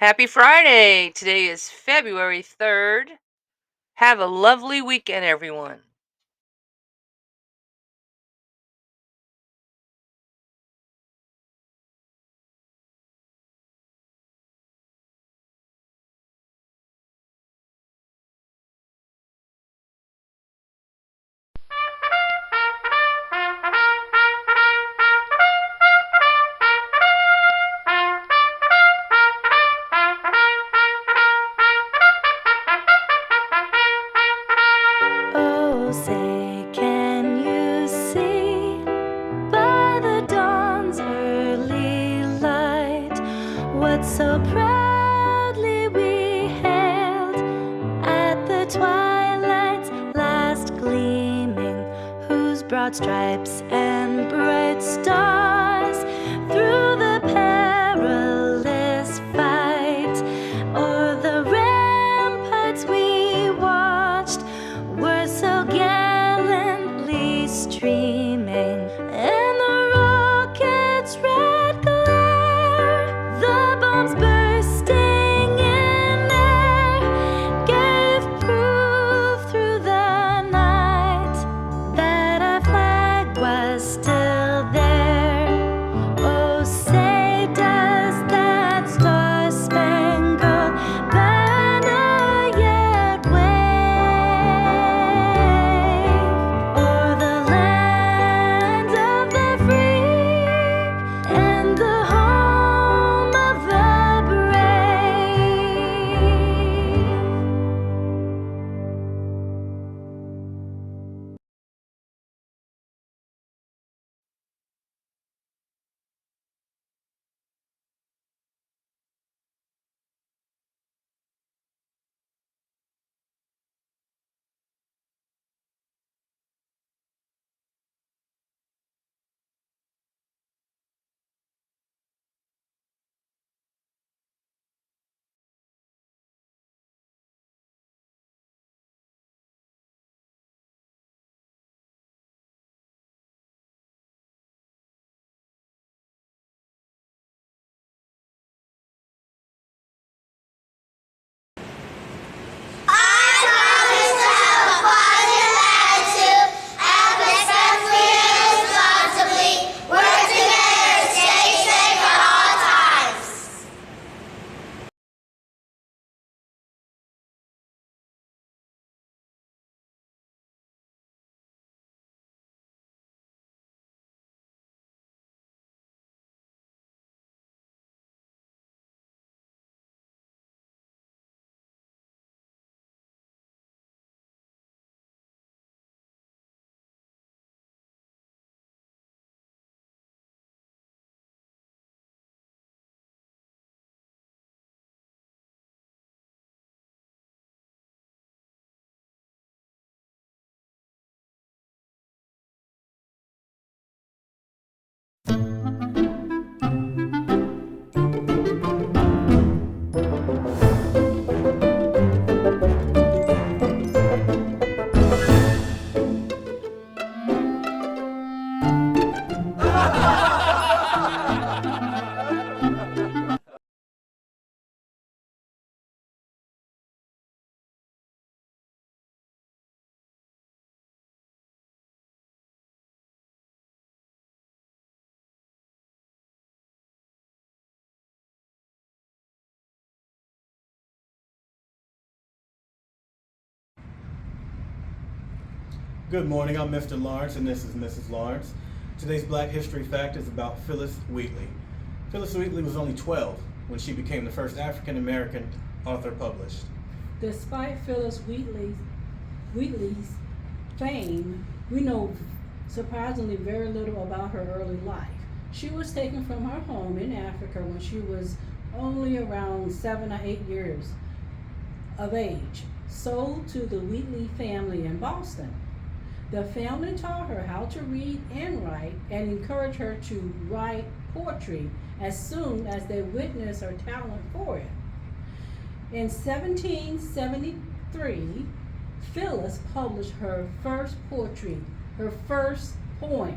Happy Friday! Today is February 3rd. Have a lovely weekend, everyone. Oh, say, can you see by the dawn's early light what so proudly we hailed at the twilight's last gleaming, whose broad stripes and bright stars through the perilous fight o'er the ramparts we watched were so gallantly streaming, and the rocket's red glare, the bombs bursting in air, gave proof through the night that our flag was still there. Oh, say does that star-spangled banner yet wave o'er the land of the free and the home of the brave? Good morning, I'm Mr. Lawrence and this is Mrs. Lawrence. Today's Black History Fact is about Phyllis Wheatley. Phyllis Wheatley was only 12 when she became the first African American author published. Despite Phyllis Wheatley's fame, we know surprisingly very little about her early life. She was taken from her home in Africa when she was only around 7 or 8 years of age, sold to the Wheatley family in Boston. The family taught her how to read and write and encouraged her to write poetry as soon as they witnessed her talent for it. In 1773, Phyllis published her first poetry, her first poem,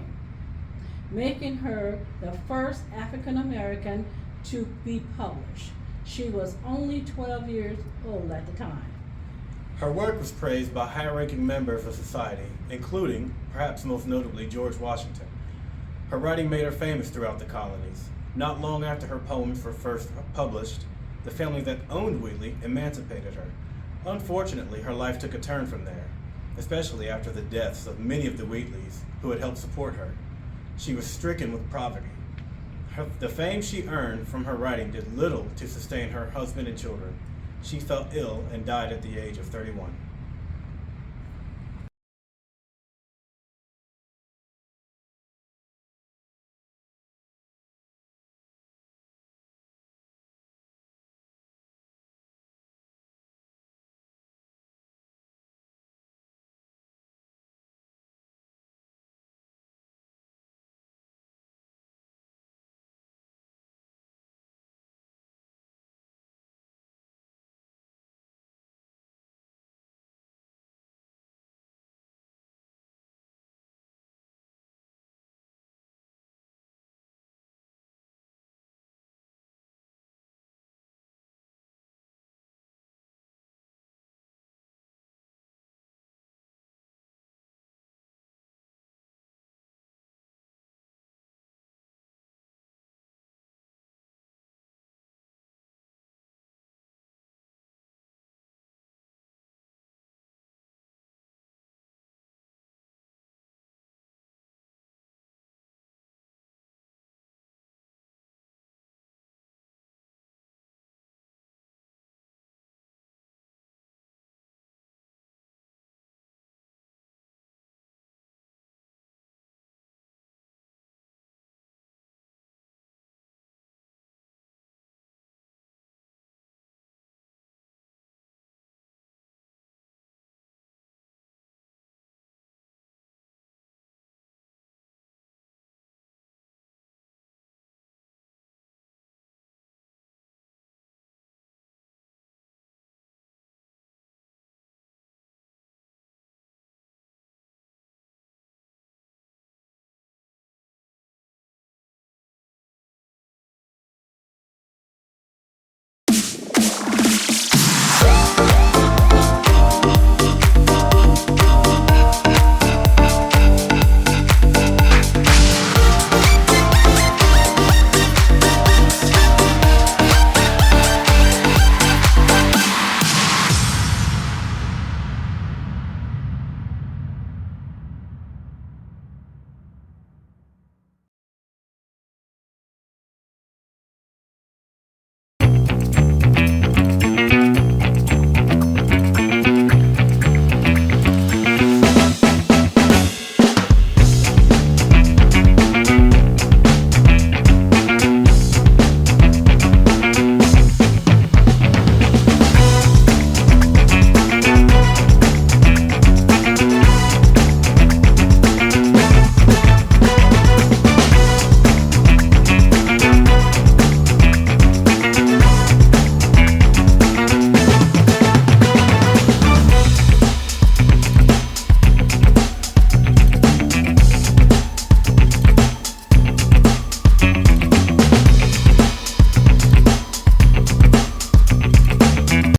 making her the first African American to be published. She was only 12 years old at the time. Her work was praised by high-ranking members of society, including, perhaps most notably, George Washington. Her writing made her famous throughout the colonies. Not long after her poems were first published, the family that owned Wheatley emancipated her. Unfortunately, her life took a turn from there, especially after the deaths of many of the Wheatleys who had helped support her. She was stricken with poverty. The fame she earned from her writing did little to sustain her husband and children. She fell ill and died at the age of 31.